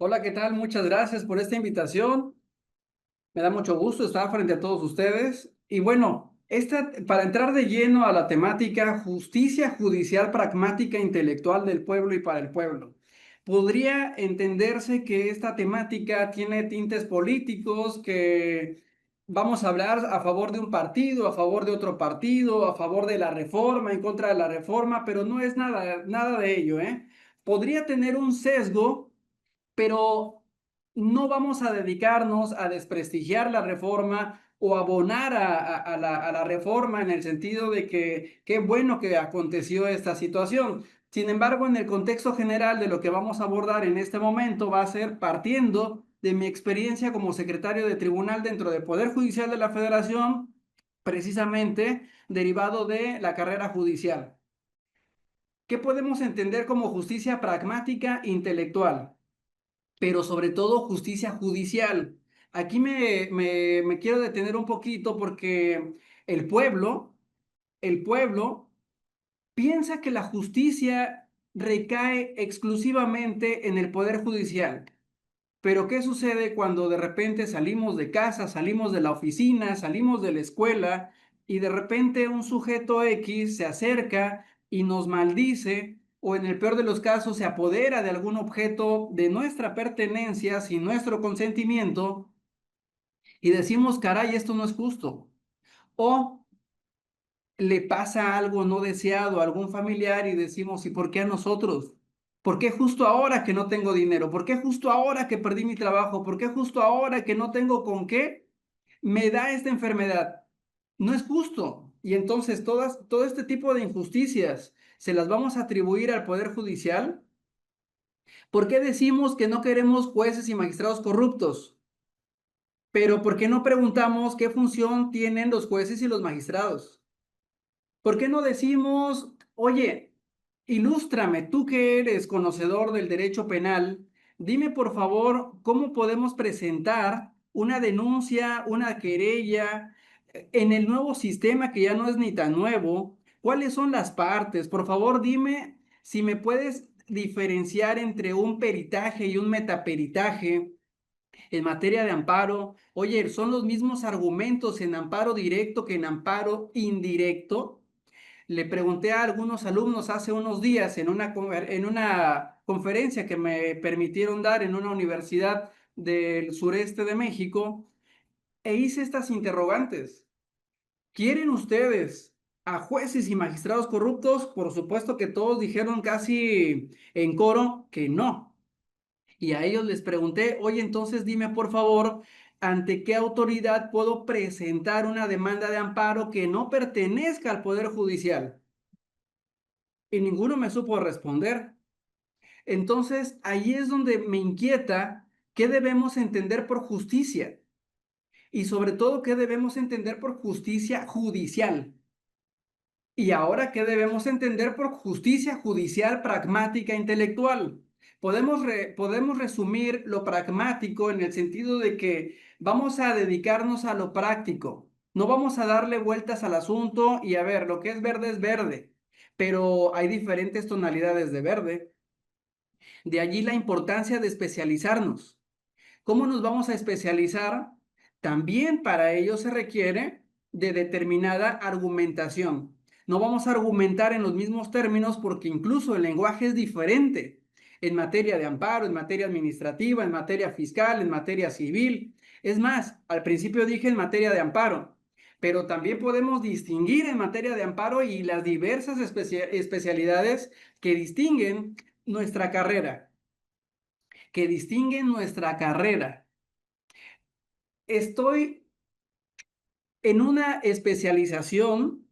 Hola, ¿qué tal? Muchas gracias por esta invitación. Me da mucho gusto estar frente a todos ustedes. Y bueno, para entrar de lleno a la temática justicia judicial pragmática e intelectual del pueblo y para el pueblo, podría entenderse que esta temática tiene tintes políticos, que vamos a hablar a favor de un partido, a favor de otro partido, a favor de la reforma, en contra de la reforma, pero no es nada, nada de ello, ¿eh? Podría tener un sesgo, pero no vamos a dedicarnos a desprestigiar la reforma o abonar a la reforma en el sentido de que qué bueno que aconteció esta situación. Sin embargo, en el contexto general de lo que vamos a abordar en este momento va a ser partiendo de mi experiencia como secretario de tribunal dentro del Poder Judicial de la Federación, precisamente derivado de la carrera judicial. ¿Qué podemos entender como justicia pragmática e intelectual? Pero sobre todo justicia judicial? Aquí me quiero detener un poquito porque el pueblo, el pueblo piensa que la justicia recae exclusivamente en el poder judicial. Pero ¿qué sucede cuando de repente salimos de casa, salimos de la oficina, salimos de la escuela y de repente un sujeto X se acerca y nos maldice o en el peor de los casos se apodera de algún objeto de nuestra pertenencia sin nuestro consentimiento y decimos, caray, esto no es justo? O le pasa algo no deseado a algún familiar y decimos, ¿y por qué a nosotros? ¿Por qué justo ahora que no tengo dinero? ¿Por qué justo ahora que perdí mi trabajo? ¿Por qué justo ahora que no tengo con qué me da esta enfermedad? No es justo. Y entonces todo este tipo de injusticias se las vamos a atribuir al Poder Judicial. ¿Por qué decimos que no queremos jueces y magistrados corruptos? Pero ¿por qué no preguntamos qué función tienen los jueces y los magistrados? ¿Por qué no decimos, oye, ilústrame, tú que eres conocedor del derecho penal, dime por favor cómo podemos presentar una denuncia, una querella en el nuevo sistema que ya no es ni tan nuevo? ¿Cuáles son las partes? Por favor, dime si me puedes diferenciar entre un peritaje y un metaperitaje en materia de amparo. Oye, ¿son los mismos argumentos en amparo directo que en amparo indirecto? Le pregunté a algunos alumnos hace unos días en una conferencia que me permitieron dar en una universidad del sureste de México e hice estas interrogantes. ¿Quieren ustedes a jueces y magistrados corruptos? Por supuesto que todos dijeron casi en coro que no. Y a ellos les pregunté, oye, entonces dime por favor, ¿ante qué autoridad puedo presentar una demanda de amparo que no pertenezca al Poder Judicial? Y ninguno me supo responder. Entonces, ahí es donde me inquieta qué debemos entender por justicia y sobre todo qué debemos entender por justicia judicial. Y ahora, ¿qué debemos entender por justicia judicial pragmática e intelectual? Podemos resumir lo pragmático en el sentido de que vamos a dedicarnos a lo práctico. No vamos a darle vueltas al asunto y a ver, lo que es verde, pero hay diferentes tonalidades de verde. De allí la importancia de especializarnos. ¿Cómo nos vamos a especializar? También para ello se requiere de determinada argumentación. No vamos a argumentar en los mismos términos porque incluso el lenguaje es diferente en materia de amparo, en materia administrativa, en materia fiscal, en materia civil. Es más, al principio dije en materia de amparo, pero también podemos distinguir en materia de amparo y las diversas especialidades que distinguen nuestra carrera, que distinguen nuestra carrera. Estoy en una especialización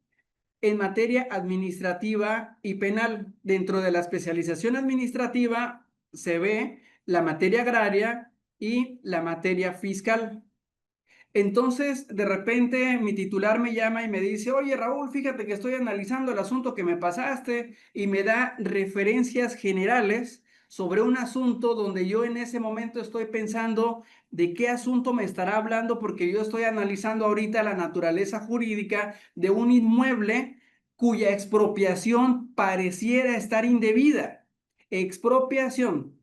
en materia administrativa y penal. Dentro de la especialización administrativa se ve la materia agraria y la materia fiscal. Entonces, de repente, mi titular me llama y me dice, oye, Raúl, fíjate que estoy analizando el asunto que me pasaste y me da referencias generales sobre un asunto donde yo en ese momento estoy pensando de qué asunto me estará hablando porque yo estoy analizando ahorita la naturaleza jurídica de un inmueble cuya expropiación pareciera estar indebida. Expropiación.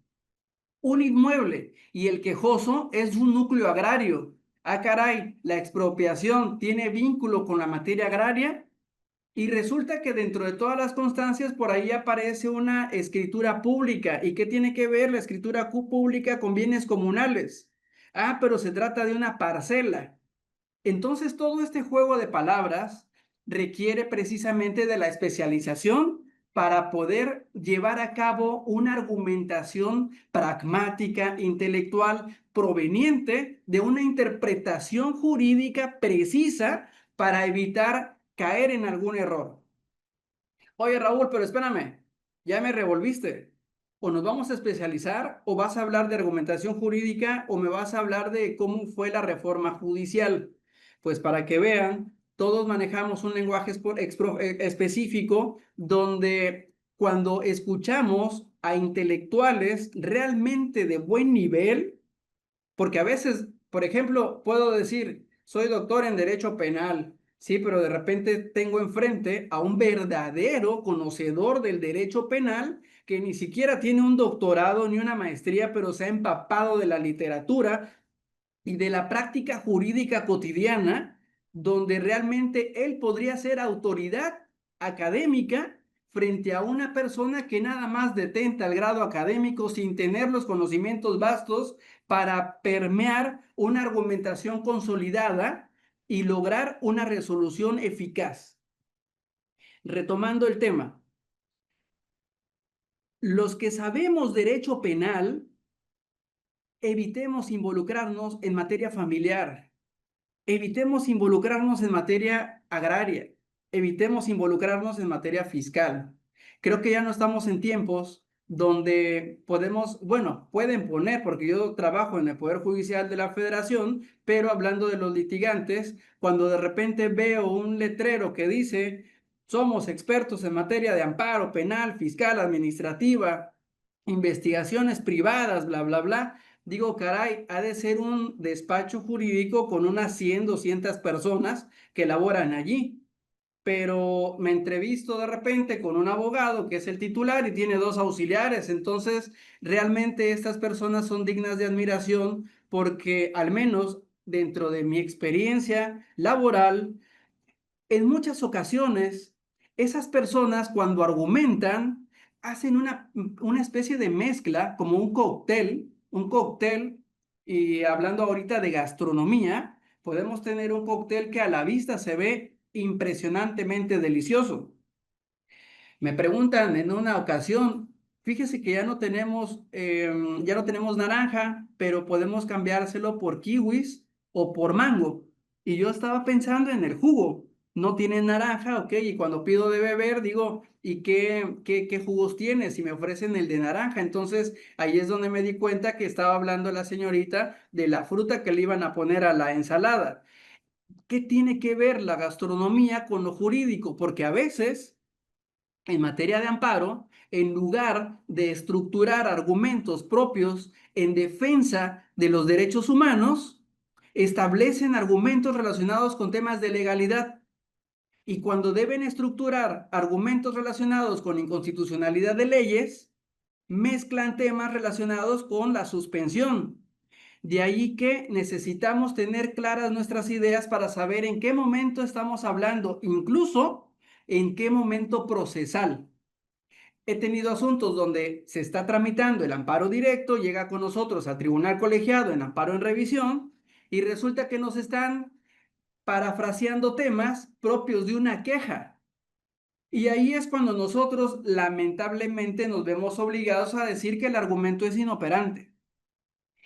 un inmueble y el quejoso es un núcleo agrario. Ah, caray, la expropiación tiene vínculo con la materia agraria y resulta que dentro de todas las constancias por ahí aparece una escritura pública. ¿Y qué tiene que ver la escritura pública con bienes comunales? Ah, pero se trata de una parcela. Entonces, todo este juego de palabras requiere precisamente de la especialización para poder llevar a cabo una argumentación pragmática, intelectual, proveniente de una interpretación jurídica precisa para evitar caer en algún error. Oye, Raúl, pero espérame, ya me revolviste. O nos vamos a especializar, o vas a hablar de argumentación jurídica, o me vas a hablar de cómo fue la reforma judicial. Pues para que vean, todos manejamos un lenguaje específico donde cuando escuchamos a intelectuales realmente de buen nivel, porque a veces, por ejemplo, puedo decir, soy doctor en derecho penal, sí, pero de repente tengo enfrente a un verdadero conocedor del derecho penal que ni siquiera tiene un doctorado ni una maestría, pero se ha empapado de la literatura y de la práctica jurídica cotidiana, donde realmente él podría ser autoridad académica frente a una persona que nada más detenta el grado académico sin tener los conocimientos vastos para permear una argumentación consolidada y lograr una resolución eficaz. Retomando el tema, los que sabemos derecho penal, evitemos involucrarnos en materia familiar. Evitemos involucrarnos en materia agraria, evitemos involucrarnos en materia fiscal. Creo que ya no estamos en tiempos donde podemos, bueno, pueden poner, porque yo trabajo en el Poder Judicial de la Federación, pero hablando de los litigantes, cuando de repente veo un letrero que dice, somos expertos en materia de amparo penal, fiscal, administrativa, investigaciones privadas, bla, bla, bla. Digo, caray, ha de ser un despacho jurídico con unas 100, 200 personas que laboran allí. Pero me entrevisto de repente con un abogado que es el titular y tiene dos auxiliares. Entonces, realmente estas personas son dignas de admiración porque al menos dentro de mi experiencia laboral, en muchas ocasiones, esas personas cuando argumentan, hacen una especie de mezcla, como un cóctel, y hablando ahorita de gastronomía, podemos tener un cóctel que a la vista se ve impresionantemente delicioso. Me preguntan en una ocasión, fíjese que ya no tenemos naranja, pero podemos cambiárselo por kiwis o por mango. Y yo estaba pensando en el jugo. No tienen naranja, ok, y cuando pido de beber digo, ¿y qué jugos tienes? Y me ofrecen el de naranja. Entonces ahí es donde me di cuenta que estaba hablando la señorita de la fruta que le iban a poner a la ensalada. ¿Qué tiene que ver la gastronomía con lo jurídico? Porque a veces en materia de amparo, en lugar de estructurar argumentos propios en defensa de los derechos humanos, establecen argumentos relacionados con temas de legalidad. Y cuando deben estructurar argumentos relacionados con inconstitucionalidad de leyes, mezclan temas relacionados con la suspensión. De ahí que necesitamos tener claras nuestras ideas para saber en qué momento estamos hablando, incluso en qué momento procesal. He tenido asuntos donde se está tramitando el amparo directo, llega con nosotros al tribunal colegiado en amparo en revisión y resulta que nos están parafraseando temas propios de una queja. Y ahí es cuando nosotros lamentablemente nos vemos obligados a decir que el argumento es inoperante.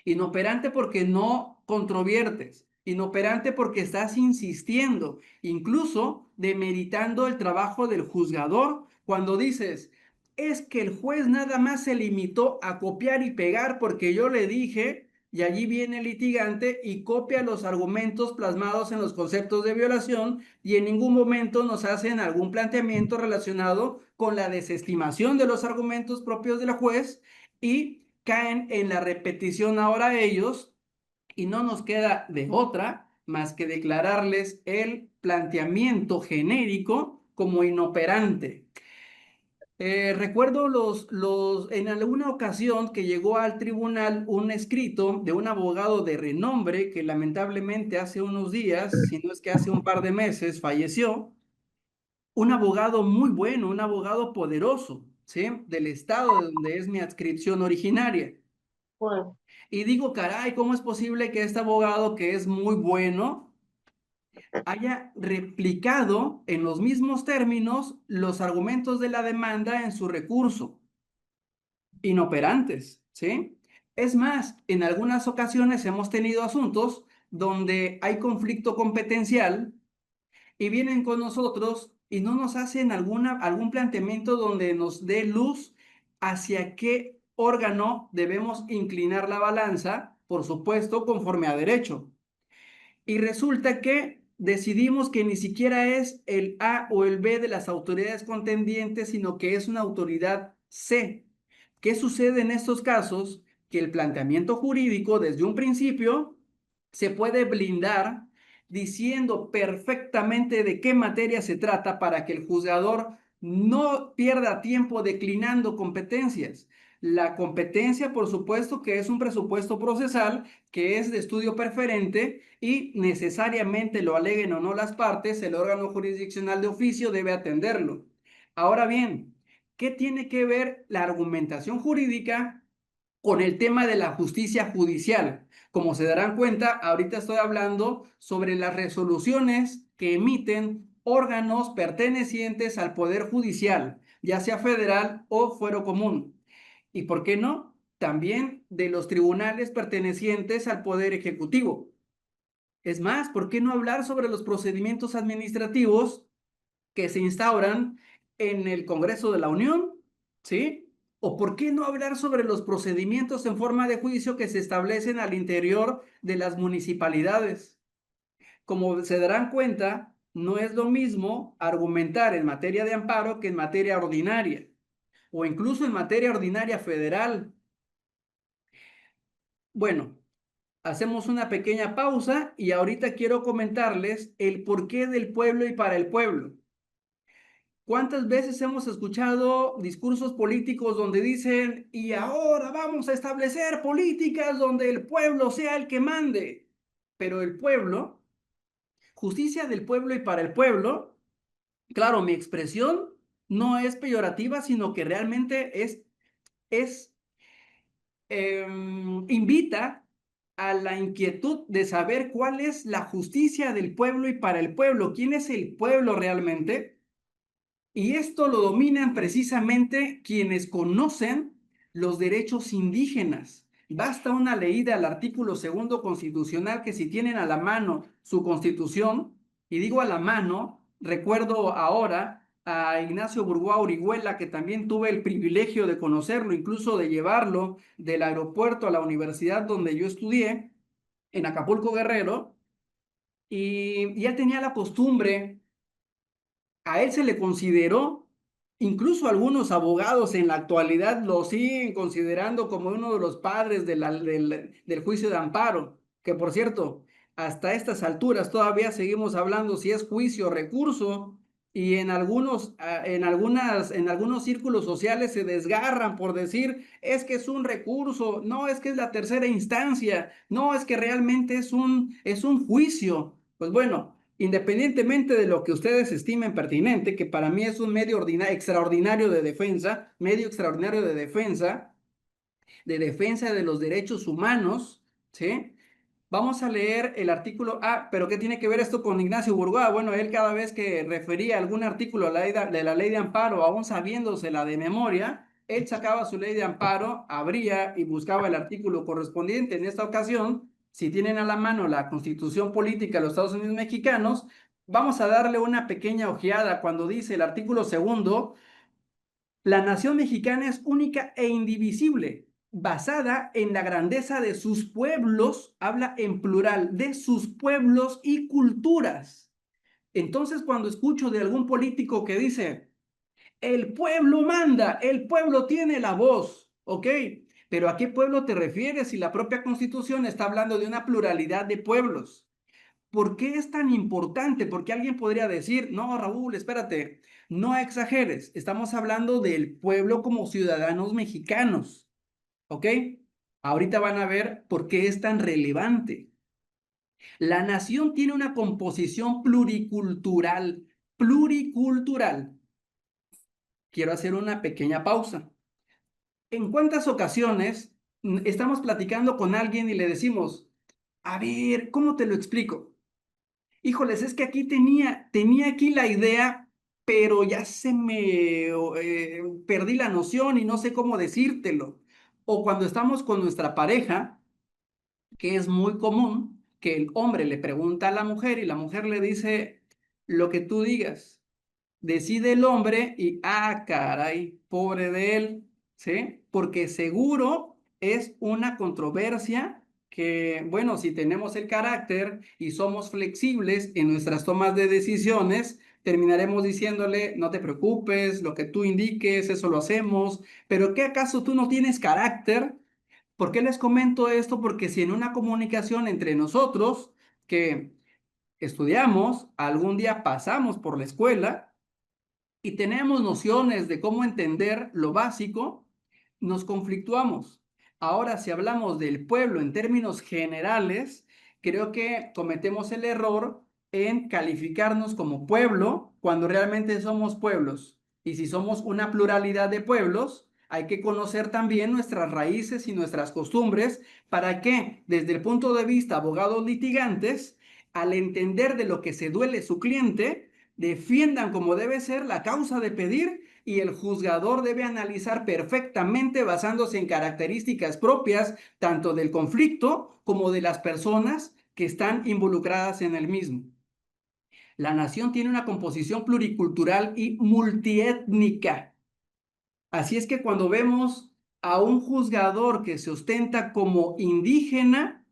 Inoperante porque no controviertes, inoperante porque estás insistiendo, incluso demeritando el trabajo del juzgador cuando dices, es que el juez nada más se limitó a copiar y pegar porque yo le dije, y allí viene el litigante y copia los argumentos plasmados en los conceptos de violación y en ningún momento nos hacen algún planteamiento relacionado con la desestimación de los argumentos propios del juez y caen en la repetición ahora ellos y no nos queda de otra más que declararles el planteamiento genérico como inoperante. Recuerdo en alguna ocasión que llegó al tribunal un escrito de un abogado de renombre que lamentablemente hace unos días, si no es que hace un par de meses, falleció. Un abogado muy bueno, un abogado poderoso, ¿sí? Del estado de donde es mi adscripción originaria. Bueno, Y digo, caray, ¿cómo es posible que este abogado que es muy bueno haya replicado en los mismos términos los argumentos de la demanda en su recurso? Inoperantes, ¿sí? Es más, en algunas ocasiones hemos tenido asuntos donde hay conflicto competencial y vienen con nosotros y no nos hacen algún planteamiento donde nos dé luz hacia qué órgano debemos inclinar la balanza, por supuesto, conforme a derecho. Y resulta que decidimos que ni siquiera es el A o el B de las autoridades contendientes, sino que es una autoridad C. ¿Qué sucede en estos casos? Que el planteamiento jurídico desde un principio se puede blindar diciendo perfectamente de qué materia se trata para que el juzgador no pierda tiempo declinando competencias. La competencia, por supuesto, que es un presupuesto procesal, que es de estudio preferente y necesariamente lo aleguen o no las partes, el órgano jurisdiccional de oficio debe atenderlo. Ahora bien, ¿qué tiene que ver la argumentación jurídica con el tema de la justicia judicial? Como se darán cuenta, ahorita estoy hablando sobre las resoluciones que emiten órganos pertenecientes al Poder Judicial, ya sea federal o fuero común. ¿Y por qué no? También de los tribunales pertenecientes al Poder Ejecutivo. Es más, ¿por qué no hablar sobre los procedimientos administrativos que se instauran en el Congreso de la Unión? ¿Sí? ¿O por qué no hablar sobre los procedimientos en forma de juicio que se establecen al interior de las municipalidades? Como se darán cuenta, no es lo mismo argumentar en materia de amparo que en materia ordinaria, o incluso en materia ordinaria federal. Bueno, hacemos una pequeña pausa y ahorita quiero comentarles el porqué del pueblo y para el pueblo. ¿Cuántas veces hemos escuchado discursos políticos donde dicen, y ahora vamos a establecer políticas donde el pueblo sea el que mande? Pero el pueblo, justicia del pueblo y para el pueblo, claro, mi expresión no es peyorativa, sino que realmente es invita a la inquietud de saber cuál es la justicia del pueblo y para el pueblo, quién es el pueblo realmente. Y esto lo dominan precisamente quienes conocen los derechos indígenas. Basta una leída al artículo segundo constitucional que si tienen a la mano su constitución, y digo a la mano, recuerdo ahora a Ignacio Burgoa Orihuela, que también tuve el privilegio de conocerlo, incluso de llevarlo del aeropuerto a la universidad donde yo estudié, en Acapulco Guerrero, y ya tenía la costumbre, a él se le consideró, incluso algunos abogados en la actualidad lo siguen considerando como uno de los padres del juicio de amparo, que por cierto, hasta estas alturas todavía seguimos hablando si es juicio o recurso, y en algunos círculos sociales se desgarran por decir, es que es un recurso, no es que es la tercera instancia, no es que realmente es un juicio. Pues bueno. Independientemente de lo que ustedes estimen pertinente, que para mí es un medio extraordinario de defensa, medio extraordinario de defensa de los derechos humanos, ¿sí? Vamos a leer el artículo. Pero ¿qué tiene que ver esto con Ignacio Burgoa? Bueno, él cada vez que refería algún artículo de la ley de amparo, aún sabiéndosela de memoria, él sacaba su ley de amparo, abría y buscaba el artículo correspondiente. En esta ocasión, si tienen a la mano la Constitución Política de los Estados Unidos Mexicanos, vamos a darle una pequeña ojeada cuando dice el artículo segundo: la nación mexicana es única e indivisible, basada en la grandeza de sus pueblos, habla en plural, de sus pueblos y culturas. Entonces, cuando escucho de algún político que dice, el pueblo manda, el pueblo tiene la voz, ¿ok? Pero ¿a qué pueblo te refieres si la propia Constitución está hablando de una pluralidad de pueblos? ¿Por qué es tan importante? Porque alguien podría decir, no, Raúl, espérate, no exageres, estamos hablando del pueblo como ciudadanos mexicanos, ¿ok? Ahorita van a ver por qué es tan relevante. La nación tiene una composición pluricultural, pluricultural. Quiero hacer una pequeña pausa. ¿En cuántas ocasiones estamos platicando con alguien y le decimos, a ver, ¿cómo te lo explico? Híjoles, es que aquí tenía aquí la idea, pero ya se me perdí la noción y no sé cómo decírtelo. O cuando estamos con nuestra pareja, que es muy común que el hombre le pregunta a la mujer y la mujer le dice lo que tú digas. Decide el hombre y, caray, pobre de él, ¿sí? Porque seguro es una controversia que, bueno, si tenemos el carácter y somos flexibles en nuestras tomas de decisiones, terminaremos diciéndole, no te preocupes, lo que tú indiques, eso lo hacemos, pero ¿qué acaso tú no tienes carácter? ¿Por qué les comento esto? Porque si en una comunicación entre nosotros, que estudiamos, algún día pasamos por la escuela, y tenemos nociones de cómo entender lo básico, nos conflictuamos. Ahora, si hablamos del pueblo en términos generales, creo que cometemos el error en calificarnos como pueblo cuando realmente somos pueblos. Y si somos una pluralidad de pueblos, hay que conocer también nuestras raíces y nuestras costumbres para que, desde el punto de vista abogados litigantes, al entender de lo que se duele su cliente, defiendan como debe ser la causa de pedir y el juzgador debe analizar perfectamente basándose en características propias tanto del conflicto como de las personas que están involucradas en el mismo. La nación tiene una composición pluricultural y multiétnica. Así es que cuando vemos a un juzgador que se ostenta como indígena,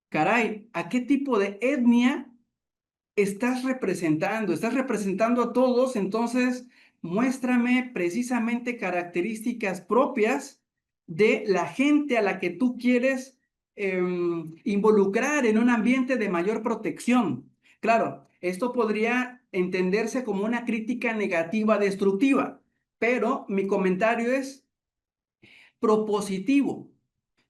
caray, ¿a qué tipo de etnia estás representando a todos, entonces muéstrame precisamente características propias de la gente a la que tú quieres involucrar en un ambiente de mayor protección. Claro, esto podría entenderse como una crítica negativa destructiva, pero mi comentario es propositivo.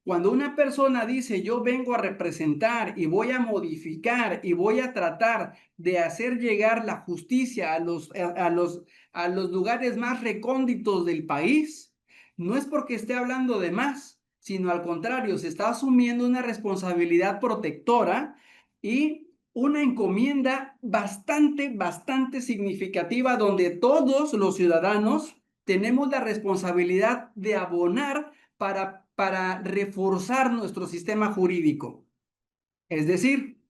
Cuando una persona dice yo vengo a representar y voy a modificar y voy a tratar de hacer llegar la justicia a los lugares más recónditos del país, no es porque esté hablando de más, sino al contrario, se está asumiendo una responsabilidad protectora y una encomienda bastante significativa donde todos los ciudadanos tenemos la responsabilidad de abonar para reforzar nuestro sistema jurídico. Es decir,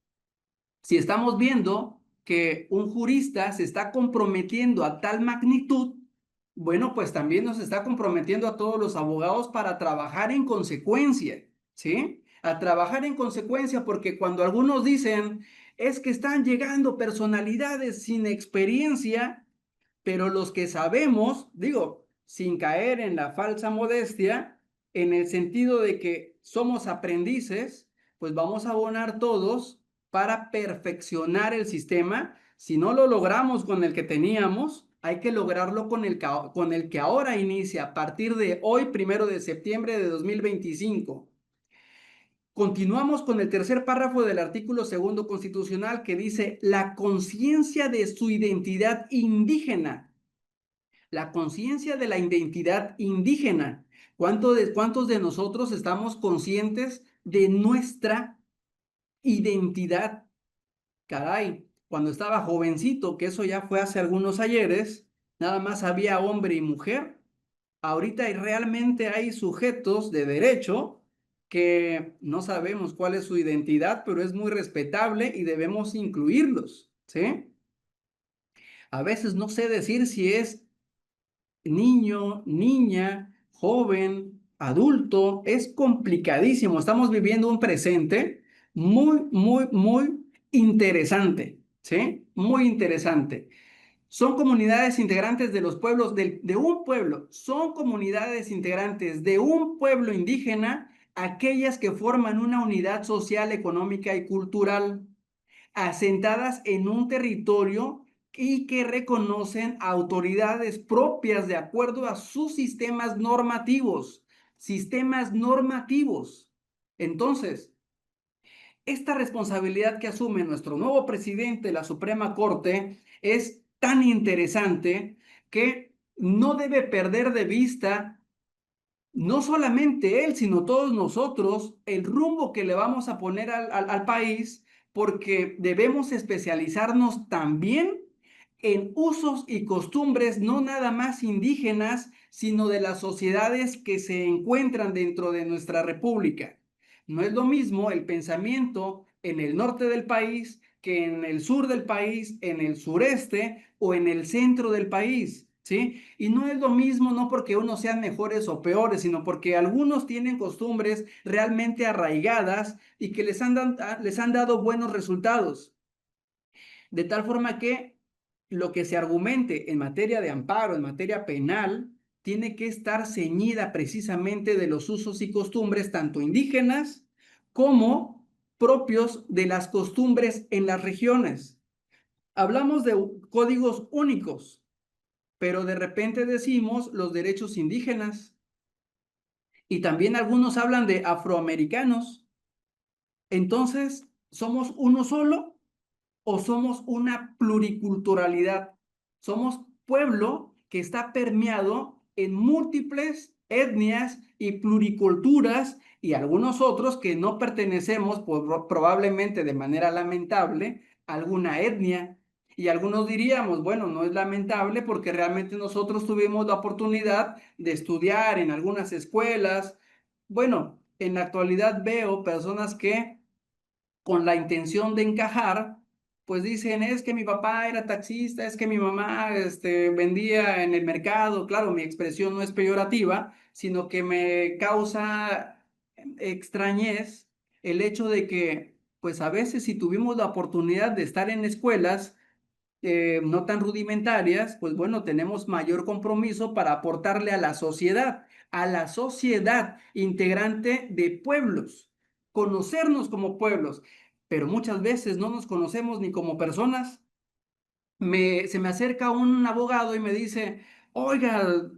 si estamos viendo que un jurista se está comprometiendo a tal magnitud, bueno, pues también nos está comprometiendo a todos los abogados para trabajar en consecuencia, ¿sí? A trabajar en consecuencia porque cuando algunos dicen, es que están llegando personalidades sin experiencia, pero los que sabemos, digo, sin caer en la falsa modestia, en el sentido de que somos aprendices, pues vamos a abonar todos para perfeccionar el sistema. Si no lo logramos con el que teníamos, hay que lograrlo con el que ahora inicia a partir de hoy, 1 de septiembre de 2025. Continuamos con el tercer párrafo del artículo segundo constitucional que dice la conciencia de su identidad indígena, la conciencia de la identidad indígena. ¿Cuántos de nosotros estamos conscientes de nuestra identidad? Caray, cuando estaba jovencito, que eso ya fue hace algunos ayeres, nada más había hombre y mujer. Ahorita realmente hay sujetos de derecho que no sabemos cuál es su identidad, pero es muy respetable y debemos incluirlos, ¿sí? A veces no sé decir si es niño, niña, joven, adulto, es complicadísimo. Estamos viviendo un presente muy interesante, ¿sí? Muy interesante. Son comunidades integrantes de los pueblos, de un pueblo, son comunidades integrantes de un pueblo indígena, aquellas que forman una unidad social, económica y cultural. asentadas en un territorio y que reconocen autoridades propias de acuerdo a sus sistemas normativos. Sistemas normativos. Entonces, esta responsabilidad que asume nuestro nuevo presidente de la Suprema Corte es tan interesante que no debe perder de vista, no solamente él, sino todos nosotros, el rumbo que le vamos a poner al país, porque debemos especializarnos también en usos y costumbres, no nada más indígenas, sino de las sociedades que se encuentran dentro de nuestra república. No es lo mismo el pensamiento en el norte del país que en el sur del país, en el sureste o en el centro del país, ¿sí? Y no es lo mismo, no porque unos sean mejores o peores, sino porque algunos tienen costumbres realmente arraigadas y que les han dado buenos resultados. De tal forma que lo que se argumente en materia de amparo, en materia penal, tiene que estar ceñida precisamente de los usos y costumbres tanto indígenas como propios de las costumbres en las regiones. Hablamos de códigos únicos, pero de repente decimos los derechos indígenas y también algunos hablan de afroamericanos. Entonces, ¿somos uno solo o somos una pluriculturalidad? Somos pueblo que está permeado en múltiples etnias y pluriculturas y algunos otros que no pertenecemos, pues, probablemente de manera lamentable, a alguna etnia. Y algunos diríamos, bueno, no es lamentable porque realmente nosotros tuvimos la oportunidad de estudiar en algunas escuelas. Bueno, en la actualidad veo personas que con la intención de encajar, pues dicen, es que mi papá era taxista, es que mi mamá vendía en el mercado. Claro, mi expresión no es peyorativa, sino que me causa extrañez el hecho de que, pues a veces si tuvimos la oportunidad de estar en escuelas no tan rudimentarias, pues bueno, tenemos mayor compromiso para aportarle a la sociedad integrante de pueblos, conocernos como pueblos, pero muchas veces no nos conocemos ni como personas. Se me acerca un abogado y me dice, oiga,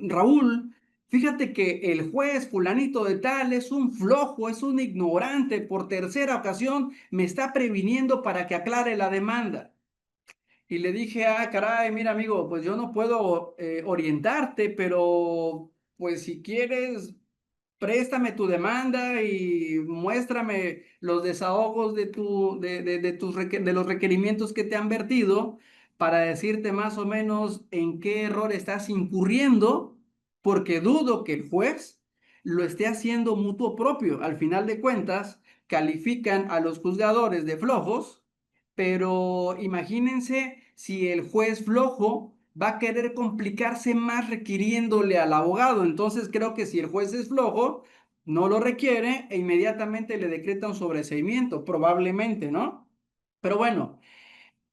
Raúl, fíjate que el juez fulanito de tal es un flojo, es un ignorante, por tercera ocasión me está previniendo para que aclare la demanda. Y le dije, ah, caray, mira, amigo, pues yo no puedo orientarte, pero pues si quieres, préstame tu demanda y muéstrame los desahogos de los requerimientos que te han vertido para decirte más o menos en qué error estás incurriendo, porque dudo que el juez lo esté haciendo mutuo propio. Al final de cuentas, califican a los juzgadores de flojos, pero imagínense si el juez flojo va a querer complicarse más requiriéndole al abogado. Entonces creo que si el juez es flojo, no lo requiere e inmediatamente le decreta un sobreseimiento, probablemente, ¿no? Pero bueno,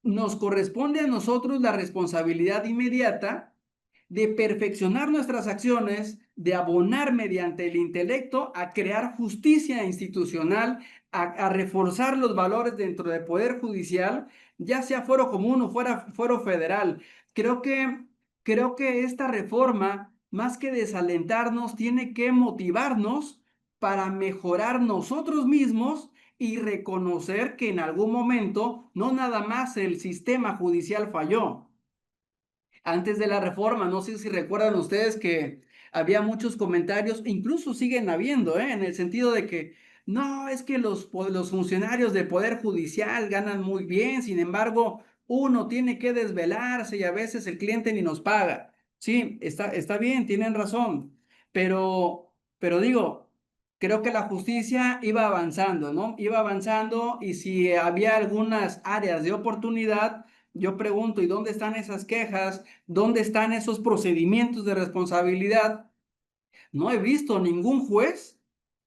nos corresponde a nosotros la responsabilidad inmediata de perfeccionar nuestras acciones, de abonar mediante el intelecto a crear justicia institucional, a reforzar los valores dentro del Poder Judicial, ya sea fuero común o fuero federal. Creo que, creo que esta reforma, más que desalentarnos, tiene que motivarnos para mejorar nosotros mismos y reconocer que en algún momento no nada más el sistema judicial falló. Antes de la reforma, no sé si recuerdan ustedes que había muchos comentarios, incluso siguen habiendo, en el sentido de que no, es que los funcionarios del Poder Judicial ganan muy bien, sin embargo, uno tiene que desvelarse y a veces el cliente ni nos paga. Sí, está bien, tienen razón, pero digo, creo que la justicia iba avanzando, ¿no? Iba avanzando y si había algunas áreas de oportunidad, yo pregunto, ¿y dónde están esas quejas? ¿Dónde están esos procedimientos de responsabilidad? No he visto ningún juez,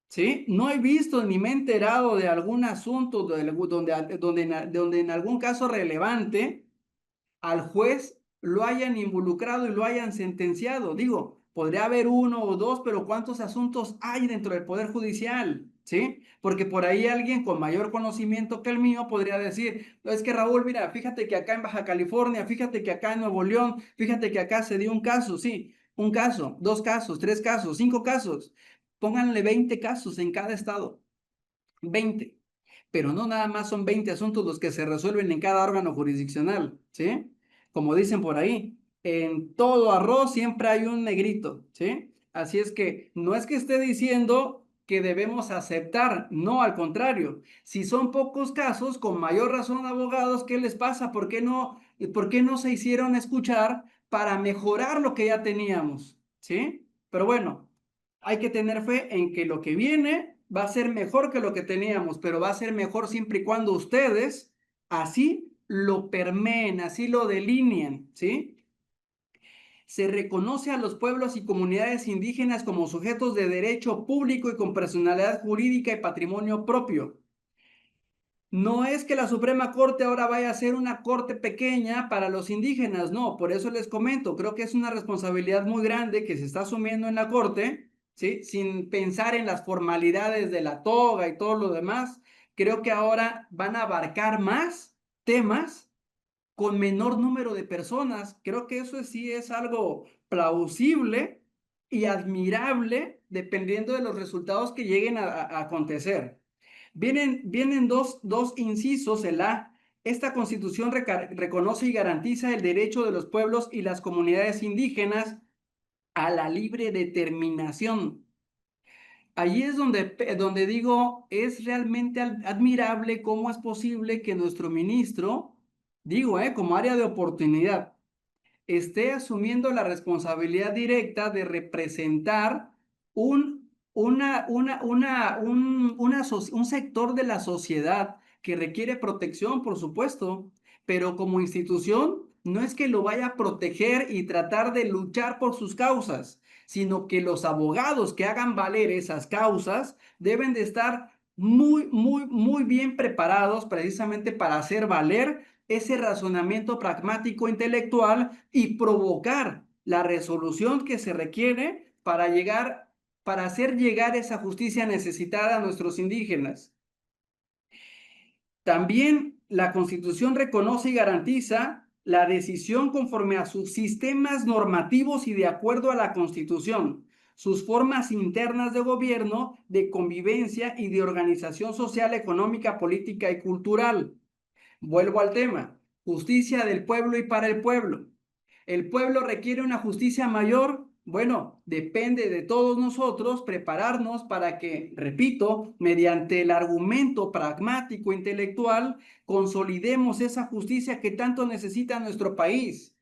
¿sí? No he visto ni me he enterado de algún asunto donde en algún caso relevante al juez lo hayan involucrado y lo hayan sentenciado. Digo, podría haber uno o dos, pero ¿cuántos asuntos hay dentro del Poder Judicial? ¿sí? Porque por ahí alguien con mayor conocimiento que el mío podría decir, no, es que Raúl, mira, fíjate que acá en Baja California, fíjate que acá en Nuevo León, fíjate que acá se dio un caso, sí, un caso, dos casos, tres casos, cinco casos. Pónganle 20 casos en cada estado, 20. Pero no nada más son 20 asuntos los que se resuelven en cada órgano jurisdiccional, ¿sí? Como dicen por ahí, en todo arroz siempre hay un negrito, ¿sí? Así es que no es que esté diciendo que debemos aceptar, no, al contrario. Si son pocos casos, con mayor razón, abogados, ¿qué les pasa? Por qué no se hicieron escuchar para mejorar lo que ya teníamos? ¿Sí? Pero bueno, hay que tener fe en que lo que viene va a ser mejor que lo que teníamos, pero va a ser mejor siempre y cuando ustedes así lo permeen, así lo delineen, ¿sí? Se reconoce a los pueblos y comunidades indígenas como sujetos de derecho público y con personalidad jurídica y patrimonio propio. No es que la Suprema Corte ahora vaya a ser una corte pequeña para los indígenas, no, por eso les comento, creo que es una responsabilidad muy grande que se está asumiendo en la Corte, ¿sí? Sin pensar en las formalidades de la toga y todo lo demás, creo que ahora van a abarcar más temas con menor número de personas. Creo que eso sí es algo plausible y admirable dependiendo de los resultados que lleguen a acontecer. Vienen dos incisos en la. Esta constitución reconoce y garantiza el derecho de los pueblos y las comunidades indígenas a la libre determinación. Allí es donde digo, es realmente admirable cómo es posible que nuestro ministro, digo, como área de oportunidad, esté asumiendo la responsabilidad directa de representar un sector de la sociedad que requiere protección, por supuesto, pero como institución no es que lo vaya a proteger y tratar de luchar por sus causas, sino que los abogados que hagan valer esas causas deben de estar muy, muy, muy bien preparados precisamente para hacer valer ese razonamiento pragmático intelectual y provocar la resolución que se requiere para hacer llegar esa justicia necesitada a nuestros indígenas. También la Constitución reconoce y garantiza la decisión conforme a sus sistemas normativos y de acuerdo a la Constitución, sus formas internas de gobierno, de convivencia y de organización social, económica, política y cultural. Vuelvo al tema, justicia del pueblo y para el pueblo. ¿El pueblo requiere una justicia mayor? Bueno, depende de todos nosotros prepararnos para que, repito, mediante el argumento pragmático intelectual, consolidemos esa justicia que tanto necesita nuestro país.